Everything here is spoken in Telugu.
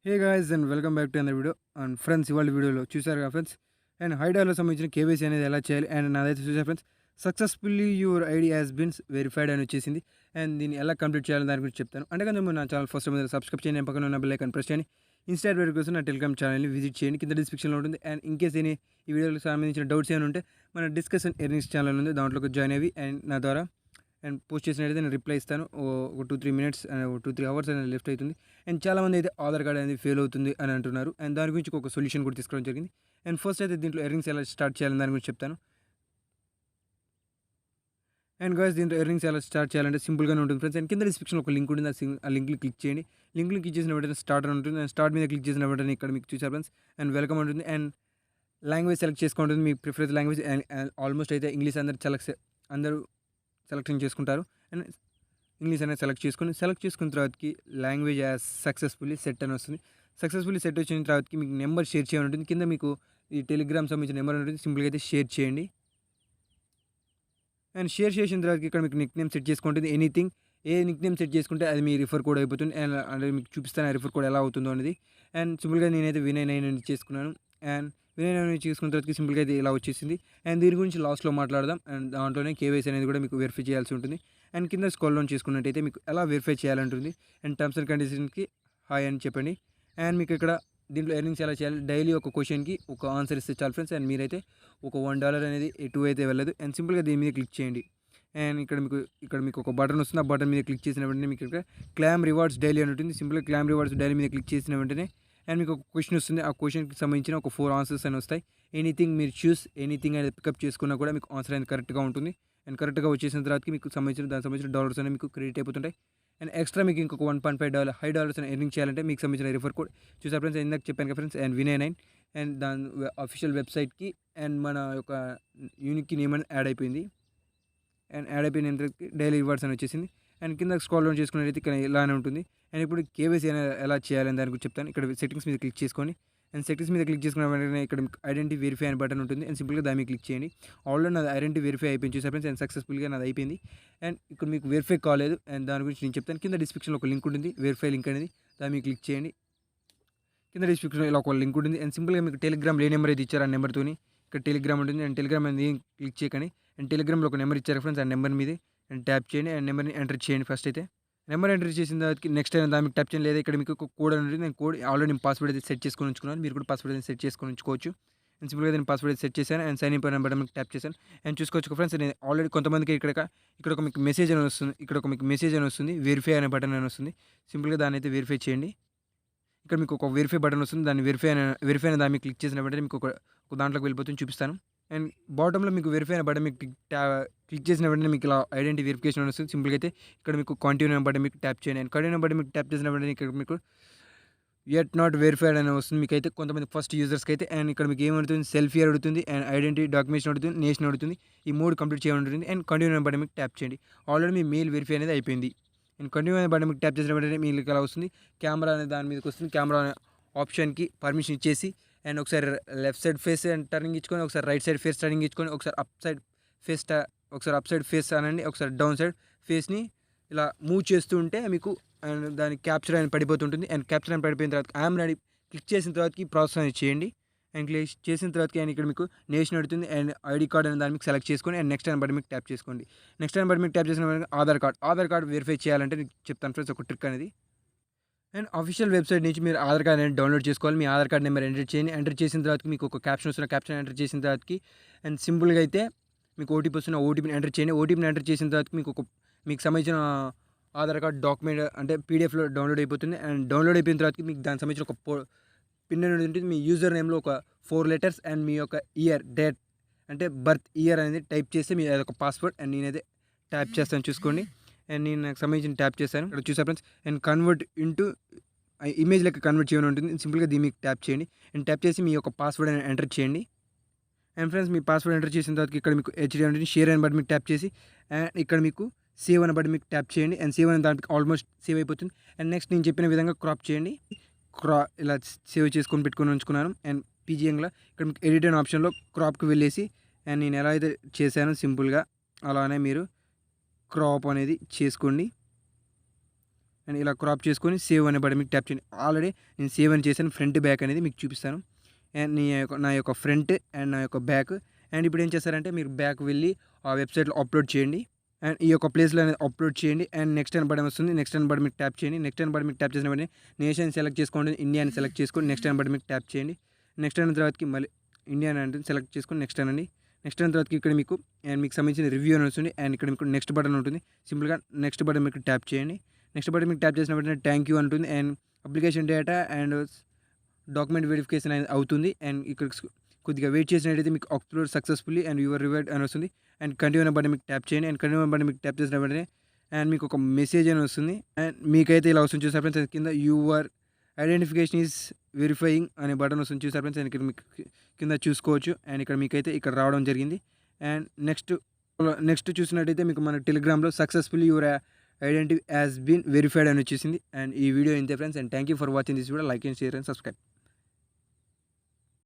Hey guys and welcome back to another video. And friends, ఇవాళ వీడియోలో చూసారు కదా ఫ్రెండ్స్, అండ్ హైడాలో సంబంధించిన కేవైసీ అనేది ఎలా చేయాలి అండ్ నాదైతే చూసారు friends, successfully your ID has bins verified అని వచ్చేసింది. అండ్ దీన్ని ఎలా కంప్లీట్ చేయాలని దాని గురించి చెప్తాను. అంటే కదా నా ఛానల్ ఫస్ట్ మీద సబ్స్క్రైబ్ చేయండి, పక్కన ఉన్న బెల్ ఐకాన్ ప్రెస్ చేయండి. ఇన్స్టాగ్రామ్ వీడియో కోసం నా టెలిగ్రామ్ ఛానల్ని విజిట్ చేయండి, కింద డిస్క్రిప్షన్లో ఉంటుంది. అండ్ ఇన్ కేస్ ఈ వీడియోకి సంబంధించిన డౌట్స్ ఏమైనా ఉంటే మన డిస్కషన్ ఎర్నింగ్స్ ఛానల్ ఉంది, దాంట్లోకి జాయిన్ అయ్యి అండ్ నా ద్వారా అండ్ పోస్ట్ చేసినట్టయితే నేను రిప్లై ఇస్తాను. ఒక 2-3 మినిట్స్ 2-3 అవర్స్ అనేది లెఫ్ట్ అవుతుంది. అండ్ చాలామంది అయితే ఆధార్ కార్డ్ అనేది ఫెయిల్ అవుతుంది అని అంటున్నారు. అండ్ దాని గురించి ఒక సొల్యూషన్ కూడా తీసుకోవడం జరిగింది. అండ్ ఫస్ట్ అయితే దీంట్లో ఎర్నింగ్స్ ఎలా స్టార్ట్ చేయాలని దాని గురించి చెప్తాను. అండ్ గాయ్స్, దీంట్లో ఎర్నింగ్స్ ఎలా స్టార్ట్ చేయాలంటే సింపుల్గానే ఉంటుంది ఫ్రెండ్స్. అండ్ కింద డిస్క్రిప్షన్లో ఒక లింక్ ఉంటుంది, ఆ లింక్ని క్లిక్ చేయండి. లింక్ని క్లిక్ చేసిన వెంటనే స్టార్ట్ అని ఉంటుంది. అండ్ స్టార్ట్ మీద క్లిక్ చేసిన వెంటనే ఇక్కడ మీకు చూసారు ఫ్రెండ్స్, అండ్ వెల్కమ్ ఉంటుంది. అండ్ లాంగ్వేజ్ సెలెక్ట్ చేసుకుంటుంది, మీ ప్రిఫరెన్స్ లాంగ్వేజ్. అండ్ ఆల్మోస్ట్ అయితే ఇంగ్లీష్ అందరూ సెలెక్షన్ చేసుకుంటారు. అండ్ ఇంగ్లీష్ అనేది సెలెక్ట్ చేసుకున్న తర్వాతకి లాంగ్వేజ్ యాజ్ సక్సెస్ఫుల్లీ సెట్ అని వస్తుంది. సక్సెస్ఫుల్లీ సెట్ వచ్చిన తర్వాతకి మీకు నెంబర్ షేర్ చేయాలని ఉంటుంది. కింద మీకు ఈ టెలిగ్రామ్ సంబంధించిన నెంబర్ ఉంటుంది, సింపుల్గా అయితే షేర్ చేయండి. అండ్ షేర్ చేసిన తర్వాత ఇక్కడ మీకు నిక్ నేమ్ సెట్ చేసుకుంటుంది. ఎనీథింగ్, ఏ నిక్ నేమ్ సెట్ చేసుకుంటే అది మీ రిఫర్ కోడ్ అయిపోతుంది. అండ్ అంటే మీకు చూపిస్తాను ఆ రిఫర్ కోడ్ ఎలా అవుతుందో అనేది. అండ్ సింపుల్గా నేనైతే వినయ్ 9 అని చేసుకున్నాను. అండ్ వినయ్ 9 చేసుకున్న తర్వాత సింపుల్గా అయితే ఇలా వచ్చేసింది. అండ్ దీని గురించి లాస్ట్లో మాట్లాడదాం. అండ్ దాంట్లోనే కేవైసీ అనేది కూడా మీకు వెరిఫై చేయాల్సి ఉంటుంది. అండ్ కింద స్క్రోల్ డౌన్ చేసుకున్నట్టయితే మీకు ఎలా వెరిఫై చేయాలంటుంది. అండ్ టర్మ్స్ అండ్ కండిషన్స్కి హాయ్ అని చెప్పండి. అండ్ మీకు ఇక్కడ దీంట్లో ఎర్నింగ్స్ ఎలా చేయాలి, డైలీ ఒక క్వశ్చన్కి ఒక ఆన్సర్ ఇస్తే చాలు ఫ్రెండ్స్. అండ్ మీరైతే ఒక $1 అనేది ఎటు అయితే వెళ్ళదు. అండ్ సింపుల్గా దీని మీద క్లిక్ చేయండి. అండ్ ఇక్కడ మీకు ఒక బటన్ వస్తుంది. ఆ బటన్ మీద క్లిక్ చేసిన వెంటనే మీకు ఇక్కడ క్లామ్ రివార్డ్స్ డైలీ అని ఉంటుంది. సింపుల్గా క్లామ్ రివార్డ్స్ డైలీ మీద క్లిక్ చేసిన వెంటనే అండ్ మీకు ఒక క్వశ్చన్ వస్తుంది. ఆ క్వశ్చన్కి సంబంధించిన ఒక 4 ఆన్సర్స్ అని వస్తాయి. ఎనీథింగ్ మీరు చూస్ ఎనీథింగ్ అనేది పికప్ చేసుకున్నా కూడా మీకు ఆన్సర్ అనేది కరెక్ట్గా ఉంటుంది. అండ్ కరెక్ట్గా వచ్చేసిన తర్వాతకి మీకు దానికి సంబంధించిన డాలర్స్ అనేవి మీకు క్రెడిట్ అయిపోతుంటాయి. అండ్ ఎక్స్ట్రా మీకు ఇంకొక $1.5 అని ఎర్నింగ్ చేయాలంటే మీకు సంబంధించిన రిఫర్ కోడ్ చూసారు ఫ్రెండ్స్, ఇందాక చెప్పాను కదా ఫ్రెండ్స్. అండ్ వినయ్ 9 అండ్ దాని అఫీషియల్ వెబ్సైట్కి అండ్ మన యొక్క యూనిక్కి నేమ్ అనేది యాడ్ అయిపోయింది. అండ్ యాడ్ అయిపోయిన తర్వాతకి డైలీ రివార్డ్స్ అని వచ్చేసింది. అండ్ కింద స్క్రోల్ డౌన్ చేసుకున్నట్టయితే ఇక్కడ ఇలానే ఉంటుంది. అండ్ ఇప్పుడు కేవైసీ ఎలా చేయాలని దాని గురించి చెప్తాను. ఇక్కడ సెట్టింగ్స్ మీద క్లిక్ చేసుకొని అండ్ సెట్టింగ్స్ మీద క్లిక్ చేసుకున్న వెంటనే ఇక్కడ ఐడెంటిటీ వెరిఫై అనే బటన్ ఉంటుంది. అండ్ సింపుల్గా దాని మీద క్లిక్ చేయండి. ఆల్రెడీ నాది ఐడెంటిటీ వెరిఫై అయిపోయింది చూసారు ఫ్రెండ్స్. అండ్ సక్సెస్ఫుల్గా నాది అయిపోయింది. అండ్ ఇక్కడ మీకు వెరిఫై కాలేదు. అండ్ దాని గురించి నేను చెప్తాను. కింద డిస్క్రిప్షన్లో ఒక లింక్ ఉంటుంది, వెరిఫై లింక్ అనేది, దాని మీద క్లిక్ చేయండి. కింద డిస్క్రిప్షన్లో ఇలా ఒక లింక్ ఉంటుంది. అండ్ సింపుల్గా మీకు టెలిగ్రామ్ ఏ నెంబర్ అయితే ఇచ్చారు ఆ నెంబర్తోని ఇక్కడ టెలిగ్రామ్ ఉంటుంది. అండ్ టెలిగ్రామ్ అనేది క్లిక్ చేయకండి. అండ్ టెలిగ్రామ్లో ఒక నెంబర్ ఇచ్చారు ఫ్రెండ్స్, ఆ నెంబర్ మీద అండ్ ట్యాప్ చేయండి. అండ్ నెంబర్ని ఎంటర్ చేయండి. ఫస్ట్ అయితే నెంబర్ ఎంటర్ చేసిన తర్వాత నెక్స్ట్ అయిన దానికి ట్యాప్ చేయండి. లేదా ఇక్కడ మీకు ఒక కోడ్ అనేది, నేను కోడ్ ఆల్రెడీ నేను పాస్వర్డ్ అయితే సెట్ చేసుకొని ఉంచుకున్నాను. మీరు కూడా పాస్వర్డ్ అయితే సెట్ చేసుకొని ఉంచుకోవచ్చు. అండ్ సింపుల్గా నేను పాస్వర్డ్ అయితే సెట్ చేశాను. అండ్ సైన్ ఇన్ పైన బటన్ ట్యాప్ చేశాను. అండ్ చూసుకోవచ్చు ఫ్రెండ్స్, నేను ఆల్రెడీ కొంతమందికి ఇక్కడ ఒక మీకు మెసేజ్ అని వస్తుంది. ఇక్కడ ఒక మీకు మెసేజ్ అని వస్తుంది, వెరిఫై అనే బటన్ అని వస్తుంది. సింపుల్గా దాన్ని అయితే వెరిఫై చేయండి. ఇక్కడ మీకు ఒక వెరిఫై బటన్ వస్తుంది, దాన్ని వెరిఫై అయిన దాన్ని క్లిక్ చేసిన వెంటనే మీకు ఒక దాంట్లోకి వెళ్ళిపోతుంది, చూపిస్తాను. అండ్ బాటంలో మీకు వెరిఫై అయిన బటన్ మీకు క్లిక్ చేసిన వెంటనే మీకు ఇలా ఐడెంటిటీ వెరిఫికేషన్ అని వస్తుంది. సింపుల్గా అయితే ఇక్కడ మీకు కంటిన్యూ బటన్ మీకు ట్యాప్ చేయండి. అండ్ కంటిన్యూ బటన్ మీకు ట్యాప్ చేసిన వెంటనే ఇక్కడ మీకు యట్ నాట్ వెరిఫైడ్ అని వస్తుంది. మీకు అయితే కొంతమంది ఫస్ట్ యూజర్స్కి అయితే. అండ్ ఇక్కడ మీకు ఏమడుతుంది, సెల్ఫీ అడుగుతుంది, అండ్ ఐడెంటిటీ డాక్యుమెంట్స్ అడుగుతుంది, నేషన్ అడుగుతుంది. ఈ 3 కంప్లీట్ చేయాలంటుంది. అండ్ కంటిన్యూ బటన్ మీకు ట్యాప్ చేయండి. ఆల్రెడీ మీ మెయిల్ వెరిఫై అనేది అయిపోయింది. అండ్ కంటిన్యూ అనే బటన్ మీకు ట్యాప్ చేసిన వెంటనే మీకు ఇలా వస్తుంది. కెమెరా అనే దాని మీదకి వస్తుంది. కెమెరా ఆప్షన్కి పర్మిషన్ ఇచ్చేసి అండ్ ఒకసారి left side face and turning ఇచ్చుకొని, ఒకసారి రైట్ సైడ్ ఫేస్ టర్నింగ్ ఇచ్చుకొని, ఒకసారి అప్ సైడ్ ఫేస్ అనండి, ఒకసారి డౌన్ సైడ్ ఫేస్ని ఇలా మూవ్ చేస్తూ ఉంటే మీకు అండ్ దానికి క్యాప్చర్ అని పడిపోతుంటుంది. అండ్ క్యాప్చర్ అని పడిపోయిన తర్వాత ఐఎమ్ రెడీ క్లిక్ చేసిన తర్వాతకి ప్రాసెస్ అనేది చేయండి. అండ్ క్లిక్ చేసిన తర్వాతకి అండ్ ఇక్కడ మీకు నేషన్ అడుగుతుంది. అండ్ ఐడి కార్డ్ అనే దాన్ని మీకు సెలెక్ట్ చేసుకొని అండ్ నెక్స్ట్ అని బట్టి మీకు ట్యాప్ చేసుకోండి. నెక్స్ట్ అని బట్టి మీకు ట్యాప్ చేసిన ఆధార్ కార్డ్ వెరిఫై చేయాలంటే నేను చెప్తాను ఫ్రెండ్స్ ఒక ట్రిక్ అనేది. అండ్ అఫీషియల్ వెబ్సైట్ నుంచి మీరు ఆధార్ కార్డ్ అనేది డౌన్లోడ్ చేసుకోవాలి. మీ ఆధార్ కార్డ్ నెంబర్ ఎంటర్ చేయండి. ఎంటర్ చేసిన తర్వాతకి మీకు ఒక క్యాప్షన్ వస్తున్న క్యాప్షన్ ఎంటర్ చేసిన తర్వాతకి అండ్ సింపుల్గా అయితే మీకు ఓటీపీ వస్తున్న ఓటీపీని ఎంటర్ చేయండి. ఓటీపీని ఎంటర్ చేసిన తర్వాత మీకు సంబంధించిన ఆధార్ కార్డ్ డాక్యుమెంట్ అంటే పీడిఎఫ్లో డౌన్లోడ్ అయిపోతుంది. అండ్ డౌన్లోడ్ అయిపోయిన తర్వాత మీకు దానికి సంబంధించిన ఒక పిన్ అనేది ఉంటుంది. మీ యూజర్ నేమ్లో ఒక 4 లెటర్స్ అండ్ మీ యొక్క డేట్ అంటే బర్త్ ఇయర్ అనేది టైప్ చేస్తే మీ అదొక పాస్వర్డ్. అండ్ నేనైతే ట్యాప్ చేస్తాను చూసుకోండి. అండ్ నేను నాకు సంబంధించిన ట్యాప్ చేశాను, ఇక్కడ చూసా friends. And convert into image లెక్క కన్వర్ట్ చేయడం ఉంటుంది. సింపుల్గా దీన్ని మీకు ట్యాప్ చేయండి. అండ్ ట్యాప్ చేసి మీ యొక్క పాస్వర్డ్ అని ఎంటర్ చేయండి. And friends, me password enter చేసిన తర్వాత ఇక్కడ మీకు హెచ్డి ఉంటుంది, షేర్ అని బట్టి మీకు ట్యాప్ చేసి అండ్ ఇక్కడ మీకు సేవ్ అని బట్టి మీకు ట్యాప్ చేయండి. అండ్ సేవ్ అని దానికి ఆల్మోస్ట్ సేవ్ అయిపోతుంది. అండ్ నెక్స్ట్ నేను చెప్పిన విధంగా క్రాప్ చేయండి. ఇలా సేవ్ చేసుకొని పెట్టుకొని ఉంచుకున్నాను. అండ్ పీజీఎంలో ఇక్కడ మీకు ఎడిట్ అనే ఆప్షన్లో క్రాప్కి వెళ్ళేసి అండ్ నేను ఎలా అయితే చేశానో సింపుల్గా అలానే మీరు క్రాప్ అనేది చేసుకోండి. అండ్ ఇలా క్రాప్ చేసుకొని సేవ్ అనే బటన్ మీకు ట్యాప్ చేయండి. ఆల్రెడీ నేను సేవ్ అని చేశాను. ఫ్రంట్ బ్యాక్ అనేది మీకు చూపిస్తాను. అండ్ నా యొక్క ఫ్రంట్ అండ్ నా యొక్క బ్యాక్. అండ్ ఇప్పుడు ఏం చేస్తారంటే మీరు బ్యాక్ వెళ్ళి ఆ వెబ్సైట్లో అప్లోడ్ చేయండి. అండ్ ఈ యొక్క ప్లేస్లో అనేది అప్లోడ్ చేయండి. అండ్ నెక్స్ట్ అని బటన్ వస్తుంది. నెక్స్ట్ అని బటన్ మీకు ట్యాప్ చేయండి. నెక్స్ట్ అని బటన్ మీకు ట్యాప్ చేసిన వెంటనే నేషన్ సెలెక్ట్ చేసుకోండి. ఇండియాని సెలెక్ట్ చేసుకొని నెక్స్ట్ అని బటన్ మీకు ట్యాప్ చేయండి. నెక్స్ట్ అయిన తర్వాతకి మళ్ళీ ఇండియా అంటే సెలెక్ట్ చేసుకొని నెక్స్ట్ అనండి. నెక్స్ట్ అయిన తర్వాతకి ఇక్కడ మీకు అండ్ మీకు సంబంధించిన రివ్యూ అని వస్తుంది. అండ్ ఇక్కడ మీకు నెక్స్ట్ బటన్ ఉంటుంది. సింపుల్గా నెక్స్ట్ బటన్ మీకు ట్యాప్ చేయండి. నెక్స్ట్ బటన్ మీకు ట్యాప్ చేసిన వెంటనే థ్యాంక్ యూ అంటుంది. And application data and document verification అనేది అవుతుంది. అండ్ ఇక్కడ కొద్దిగా వెయిట్ చేసినట్టయితే మీకు upload successfully and your reward అని వస్తుంది. అండ్ కంటిన్యూ అనే బటన్ మీకు ట్యాప్ చేయండి. అండ్ కంటిన్యూ బటన్ మీకు ట్యాప్ చేసిన వెంటనే అండ్ మీకు ఒక మెసేజ్ అని వస్తుంది. అండ్ మీకైతే ఇలా వస్తుంది చూసారు ఫ్రెండ్స్. కింద యువర్ ఐడెంటిఫికేషన్ ఈజ్ వెరిఫైయింగ్ అనే బటన్ వస్తుంది చూసారు ఫ్రెండ్స్. అండ్ ఇక్కడ మీకు కింద చూసుకోవచ్చు. అండ్ ఇక్కడ మీకైతే ఇక్కడ రావడం జరిగింది. అండ్ నెక్స్ట్ చూసినట్టయితే మీకు మన టెలిగ్రామ్లో successfully your identity has been verified అని వచ్చేసింది. అండ్ ఈ వీడియో ఇంతే friends. And thank you for watching this video. Like and share and subscribe.